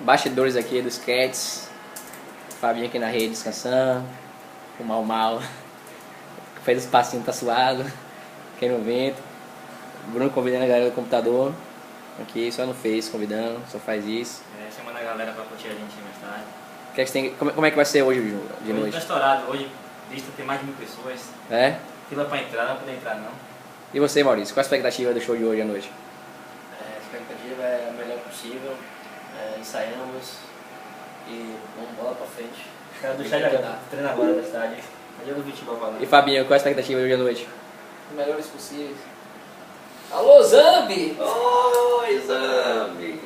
bastidores aqui dos Cats. Fabinho aqui na rede descansando. O Mal. Fez os passinhos, tá suado. Quem no vento. Bruno convidando a galera do computador. Aqui, só no Face convidando, só faz isso. Chamando a galera pra curtir a gente mais tarde. Que é que tem, como é que vai ser hoje de Hoje noite? tá estourado, hoje lista tem mais de 1000 pessoas. É? Fila pra entrar, não vai poder entrar não. E você, Maurício, qual a expectativa do show de hoje à noite? A expectativa é a melhor possível, ensaiamos e vamos bola pra frente. Os caras do estádio agora, treina agora do estádio. Aí eu do futebol falando. E Fabinho, qual a expectativa de hoje à noite? Os melhores possíveis. Alô, Zambi! Oi, Zambi!